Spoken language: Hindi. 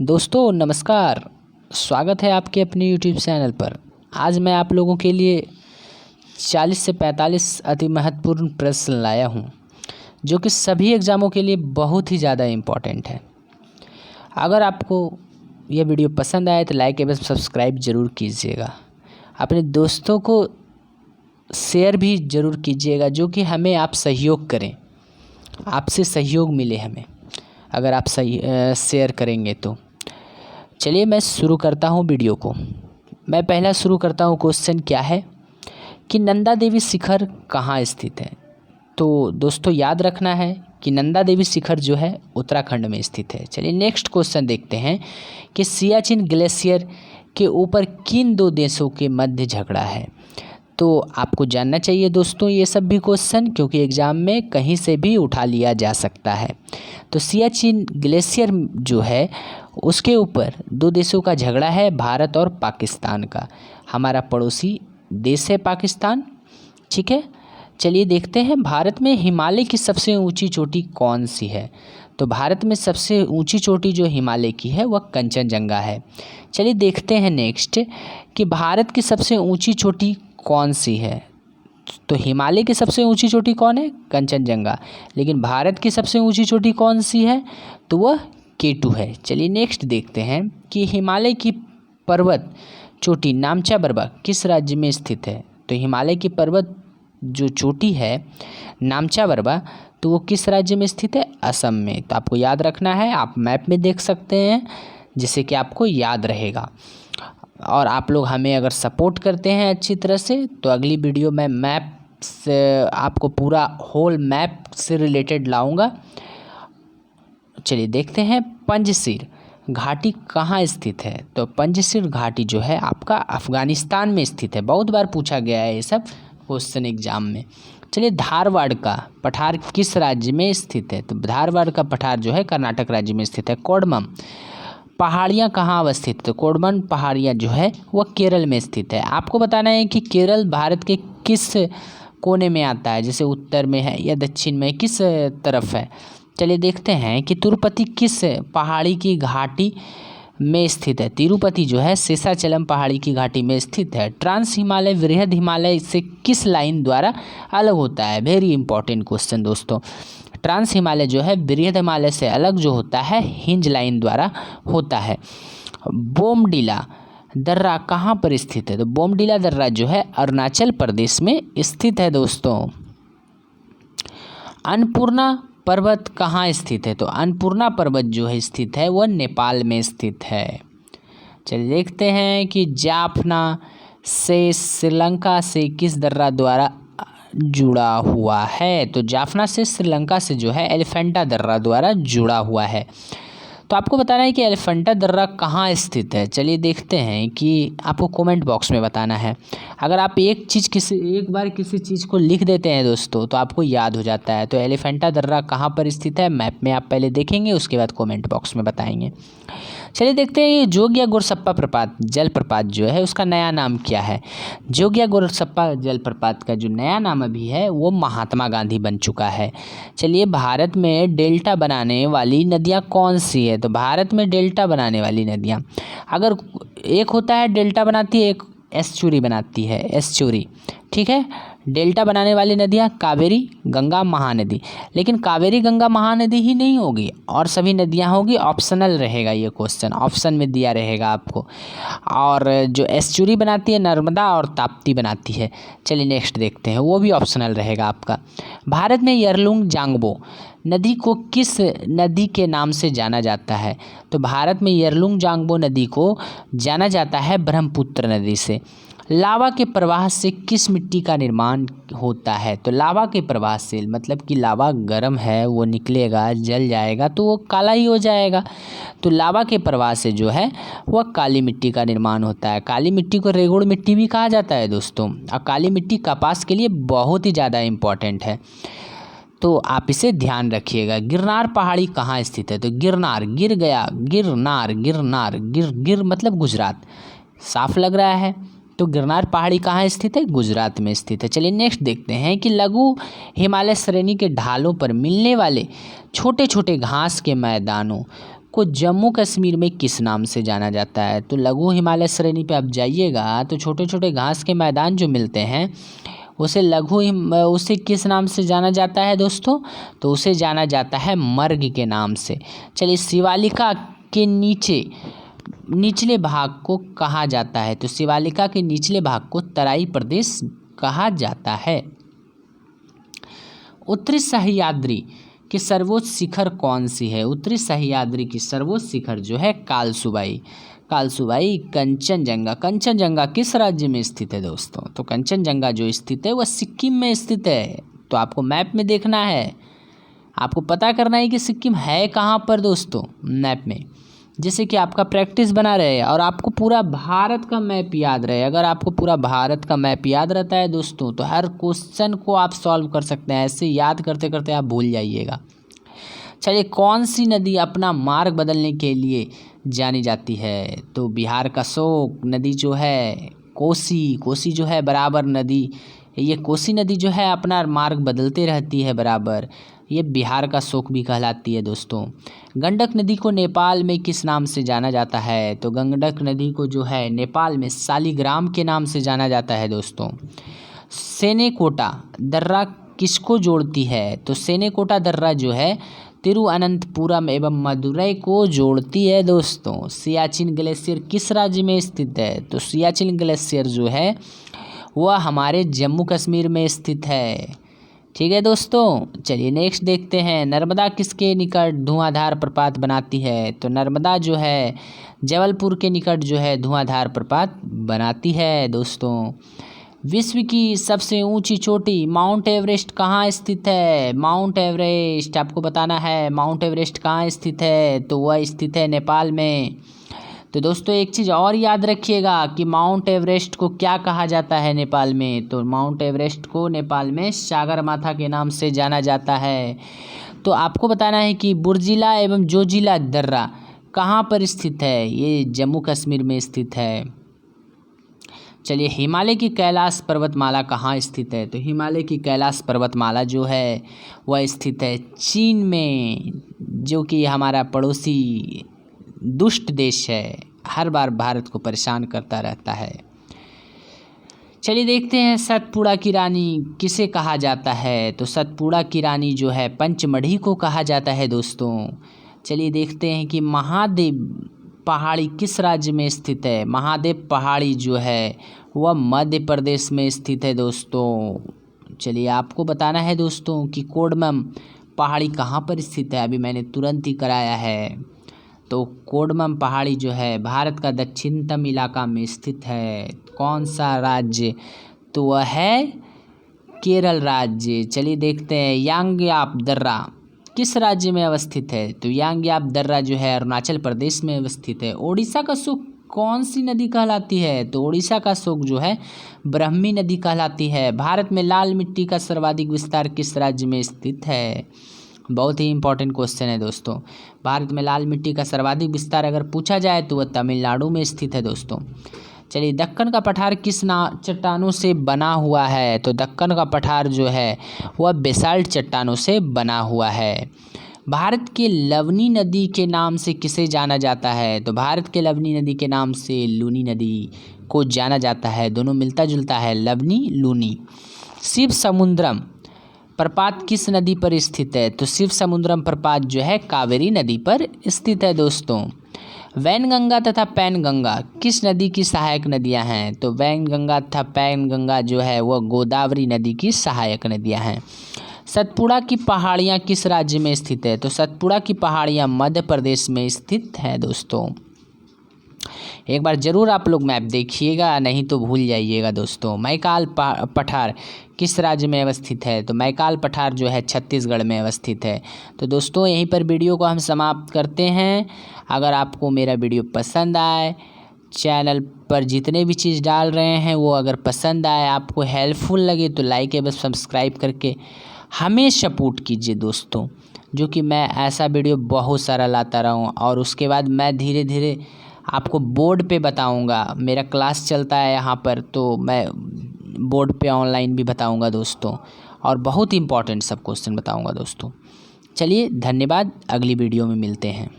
दोस्तों नमस्कार। स्वागत है आपके अपने YouTube चैनल पर। आज मैं आप लोगों के लिए 40 से 45 अति महत्वपूर्ण प्रश्न लाया हूं, जो कि सभी एग्ज़ामों के लिए बहुत ही ज़्यादा इम्पॉर्टेंट है। अगर आपको यह वीडियो पसंद आए तो लाइक एवं सब्सक्राइब ज़रूर कीजिएगा। अपने दोस्तों को शेयर भी ज़रूर कीजिएगा, जो कि हमें आप सहयोग करें, आपसे सहयोग मिले हमें अगर आप शेयर करेंगे तो। चलिए मैं शुरू करता हूँ वीडियो को। मैं पहला शुरू करता हूँ। क्वेश्चन क्या है कि नंदा देवी शिखर कहाँ स्थित है। तो दोस्तों याद रखना है कि नंदा देवी शिखर जो है उत्तराखंड में स्थित है। चलिए नेक्स्ट क्वेश्चन देखते हैं कि सियाचिन ग्लेशियर के ऊपर किन दो देशों के मध्य झगड़ा है। तो आपको जानना चाहिए दोस्तों ये सब भी क्वेश्चन, क्योंकि एग्ज़ाम में कहीं से भी उठा लिया जा सकता है। तो सियाचिन ग्लेशियर जो है उसके ऊपर दो देशों का झगड़ा है, भारत और पाकिस्तान का। हमारा पड़ोसी देश है पाकिस्तान, ठीक है। चलिए देखते हैं भारत में हिमालय की सबसे ऊंची चोटी कौन सी है। तो भारत में सबसे ऊंची चोटी जो हिमालय की है वह कंचनजंगा है। चलिए देखते हैं नेक्स्ट कि भारत की सबसे ऊंची चोटी कौन सी है। तो हिमालय की सबसे ऊंची चोटी कौन है? कंचनजंगा। लेकिन भारत की सबसे ऊंची चोटी कौन सी है? तो वह K2 है। चलिए नेक्स्ट देखते हैं कि हिमालय की पर्वत चोटी नामचा बरवा किस राज्य में स्थित है। तो हिमालय की पर्वत जो चोटी है नामचा बरवा, तो वो किस राज्य में स्थित है? असम में। तो आपको याद रखना है, आप मैप में देख सकते हैं जिससे कि आपको याद रहेगा। और आप लोग हमें अगर सपोर्ट करते हैं अच्छी तरह से, तो अगली वीडियो में मैप से आपको पूरा होल मैप से रिलेटेड लाऊंगा। चलिए देखते हैं पंजशीर घाटी कहाँ स्थित है। तो पंजशीर घाटी जो है आपका अफ़गानिस्तान में स्थित है। बहुत बार पूछा गया है ये सब क्वेश्चन एग्जाम में। चलिए धारवाड़ का पठार किस राज्य में स्थित है। तो धारवाड़ का पठार जो है कर्नाटक राज्य में स्थित है। कोडमम पहाड़ियाँ कहाँ अवस्थित है। तो कोडमन पहाड़ियाँ जो है वह केरल में स्थित है। आपको बताना है कि केरल भारत के किस कोने में आता है, जैसे उत्तर में है या दक्षिण में, किस तरफ है। चलिए देखते हैं कि तिरुपति किस पहाड़ी की घाटी में स्थित है। तिरुपति जो है शेषाचलम पहाड़ी की घाटी में स्थित है। ट्रांस हिमालय वृहद हिमालय से किस लाइन द्वारा अलग होता है। वेरी इंपॉर्टेंट क्वेश्चन दोस्तों। ट्रांस हिमालय जो है वृहद हिमालय से अलग जो होता है हिंज लाइन द्वारा होता है। बोमडिला दर्रा कहाँ पर स्थित है। तो बोमडिला दर्रा जो है अरुणाचल प्रदेश में स्थित है दोस्तों। अन्नपूर्णा पर्वत कहाँ स्थित है। तो अन्नपूर्णा पर्वत जो है स्थित है वह नेपाल में स्थित है। चलिए देखते हैं कि जाफना से श्रीलंका से किस दर्रा द्वारा जुड़ा हुआ है। तो जाफना से श्रीलंका से जो है एलिफेंटा दर्रा द्वारा जुड़ा हुआ है। तो आपको बताना है कि एलिफेंटा दर्रा कहाँ स्थित है। चलिए देखते हैं कि आपको कमेंट बॉक्स में बताना है। अगर आप एक बार किसी चीज़ को लिख देते हैं दोस्तों तो आपको याद हो जाता है। तो एलिफेंटा दर्रा कहाँ पर स्थित है मैप में आप पहले देखेंगे, उसके बाद कमेंट बॉक्स में बताएंगे। चलिए देखते हैं ये जोगिया गोरसप्पा जलप्रपात जो है उसका नया नाम क्या है। जोगिया गोरसप्पा जलप्रपात का जो नया नाम अभी है वो महात्मा गांधी बन चुका है। चलिए भारत में डेल्टा बनाने वाली नदियाँ कौन सी है। तो भारत में डेल्टा बनाने वाली नदियाँ, अगर एक होता है डेल्टा बनाती है, एक एस्चुरी बनाती है, एस्चुरी, ठीक है। डेल्टा बनाने वाली नदियाँ कावेरी गंगा महानदी। लेकिन कावेरी गंगा महानदी ही नहीं होगी, और सभी नदियाँ होगी। ऑप्शनल रहेगा ये क्वेश्चन, ऑप्शन में दिया रहेगा आपको। और जो एस्चुरी बनाती है नर्मदा और ताप्ती बनाती है। चलिए नेक्स्ट देखते हैं, वो भी ऑप्शनल रहेगा आपका। भारत में यरलुंग जांगबो नदी को किस नदी के नाम से जाना जाता है। तो भारत में यरलुंग जांगबो नदी को जाना जाता है ब्रह्मपुत्र नदी से। लावा के प्रवाह से किस मिट्टी का निर्माण होता है। तो लावा के प्रवाह से मतलब कि लावा गर्म है, वो निकलेगा, जल जाएगा तो वो काला ही हो जाएगा। तो लावा के प्रवाह से जो है वह काली मिट्टी का निर्माण होता है। काली मिट्टी को रेगुड़ मिट्टी भी कहा जाता है दोस्तों। और काली मिट्टी कपास के लिए बहुत ही ज़्यादा इम्पॉर्टेंट है, तो आप इसे ध्यान रखिएगा। गिरनार पहाड़ी कहाँ स्थित है। तो गिरनार, गिर गया, गिरनार, गिरनार, गिर मतलब गुजरात, साफ लग रहा है। तो गिरनार पहाड़ी कहाँ स्थित है? गुजरात में स्थित है। चलिए नेक्स्ट देखते हैं कि लघु हिमालय श्रेणी के ढालों पर मिलने वाले छोटे छोटे घास के मैदानों को जम्मू कश्मीर में किस नाम से जाना जाता है? तो लघु हिमालय श्रेणी पे आप जाइएगा तो छोटे छोटे घास के मैदान जो मिलते हैं उसे किस नाम से जाना जाता है दोस्तों? तो उसे जाना जाता है मर्ग के नाम से। चलिए, शिवालिका के निचले भाग को कहा जाता है? तो शिवालिका के निचले भाग को तराई प्रदेश कहा जाता है। उत्तरी सह्याद्री की सर्वोच्च शिखर कौन सी है? उत्तरी सह्याद्री की सर्वोच्च शिखर जो है कालसुबाई कंचनजंगा किस राज्य में स्थित है दोस्तों? तो कंचनजंगा जो स्थित है वह सिक्किम में स्थित है। तो आपको मैप में देखना है, आपको पता करना है कि सिक्किम है कहाँ पर दोस्तों मैप में, जिससे कि आपका प्रैक्टिस बना रहे और आपको पूरा भारत का मैप याद रहे। अगर आपको पूरा भारत का मैप याद रहता है दोस्तों तो हर क्वेश्चन को आप सॉल्व कर सकते हैं। ऐसे याद करते करते आप भूल जाइएगा। चलिए, कौन सी नदी अपना मार्ग बदलने के लिए जानी जाती है? तो बिहार का शोक नदी जो है कोसी जो है बराबर नदी, ये कोसी नदी जो है अपना मार्ग बदलते रहती है बराबर, ये बिहार का शोक भी कहलाती है दोस्तों। गंडक नदी को नेपाल में किस नाम से जाना जाता है? तो गंडक नदी को जो है नेपाल में शालिग्राम के नाम से जाना जाता है दोस्तों। सेनेकोटा दर्रा किसको जोड़ती है? तो सेनेकोटा दर्रा जो है तिरुअनंतपुरम एवं मदुरई को जोड़ती है दोस्तों। सियाचिन ग्लेशियर किस राज्य में स्थित है? तो सियाचिन ग्लेशियर जो है वह हमारे जम्मू कश्मीर में स्थित है। ठीक है दोस्तों, चलिए नेक्स्ट देखते हैं। नर्मदा किसके निकट धुआंधार प्रपात बनाती है? तो नर्मदा जो है जबलपुर के निकट जो है धुआंधार प्रपात बनाती है दोस्तों। विश्व की सबसे ऊंची चोटी माउंट एवरेस्ट कहाँ स्थित है? माउंट एवरेस्ट आपको बताना है, माउंट एवरेस्ट कहाँ स्थित है? तो वह स्थित है नेपाल में। तो दोस्तों एक चीज़ और याद रखिएगा कि माउंट एवरेस्ट को क्या कहा जाता है नेपाल में? तो माउंट एवरेस्ट को नेपाल में सागरमाथा के नाम से जाना जाता है। तो आपको बताना है कि बुर्जिला एवं जोजिला दर्रा कहाँ पर स्थित है? ये जम्मू कश्मीर में स्थित है। चलिए, हिमालय की कैलाश पर्वतमाला कहाँ स्थित है? तो हिमालय की कैलाश पर्वतमाला जो है वह स्थित है चीन में, जो कि हमारा पड़ोसी दुष्ट देश है, हर बार भारत को परेशान करता रहता है। चलिए देखते हैं, सतपुड़ा की रानी किसे कहा जाता है? तो सतपुड़ा की रानी जो है पंचमढ़ी को कहा जाता है दोस्तों। चलिए देखते हैं कि महादेव पहाड़ी किस राज्य में स्थित है? महादेव पहाड़ी जो है वह मध्य प्रदेश में स्थित है दोस्तों। चलिए, आपको बताना है दोस्तों कि कोडमम पहाड़ी कहाँ पर स्थित है। अभी मैंने तुरंत ही कराया है। तो कोडमम पहाड़ी जो है भारत का दक्षिणतम इलाका में स्थित है। कौन सा राज्य? तो वह है केरल राज्य। चलिए देखते हैं, यांगयाप दर्रा किस राज्य में अवस्थित है? तो यांगयाप दर्रा जो है अरुणाचल प्रदेश में अवस्थित है। ओडिशा का शोक कौन सी नदी कहलाती है? तो ओडिशा का शोक जो है ब्रह्मी नदी कहलाती है। भारत में लाल मिट्टी का सर्वाधिक विस्तार किस राज्य में स्थित है? बहुत ही इंपॉर्टेंट क्वेश्चन है दोस्तों। भारत में लाल मिट्टी का सर्वाधिक विस्तार अगर पूछा जाए तो वह तमिलनाडु में स्थित है दोस्तों। चलिए, दक्कन का पठार किस चट्टानों से बना हुआ है? तो दक्कन का पठार जो है वह बेसाल्ट चट्टानों से बना हुआ है। भारत के लवनी नदी के नाम से किसे जाना जाता है? तो भारत के लवनी नदी के नाम से लूनी नदी को जाना जाता है। दोनों मिलता जुलता है, लवनी लूनी। शिव समुद्रम प्रपात किस नदी पर स्थित है? तो शिव समुद्रम प्रपात जो है कावेरी नदी पर स्थित है दोस्तों। वैनगंगा तथा पैनगंगा किस नदी की सहायक नदियां हैं? तो वैनगंगा तथा पैनगंगा जो है वह गोदावरी नदी की सहायक नदियां हैं। सतपुड़ा की पहाड़ियाँ किस राज्य में स्थित है? तो सतपुड़ा की पहाड़ियाँ मध्य प्रदेश में स्थित है दोस्तों। एक बार ज़रूर आप लोग मैप देखिएगा, नहीं तो भूल जाइएगा दोस्तों। मैकाल पठार किस राज्य में अवस्थित है? तो मैकाल पठार जो है छत्तीसगढ़ में अवस्थित है। तो दोस्तों यहीं पर वीडियो को हम समाप्त करते हैं। अगर आपको मेरा वीडियो पसंद आए, चैनल पर जितने भी चीज़ डाल रहे हैं वो अगर पसंद आए, आपको हेल्पफुल लगे तो लाइक एवं सब्सक्राइब करके हमें सपोर्ट कीजिए दोस्तों, जो कि मैं ऐसा वीडियो बहुत सारा लाता रहूँ। और उसके बाद मैं धीरे धीरे आपको बोर्ड पे बताऊंगा। मेरा क्लास चलता है यहाँ पर, तो मैं बोर्ड पे ऑनलाइन भी बताऊंगा दोस्तों, और बहुत इंपॉर्टेंट सब क्वेश्चन बताऊंगा दोस्तों। चलिए धन्यवाद, अगली वीडियो में मिलते हैं।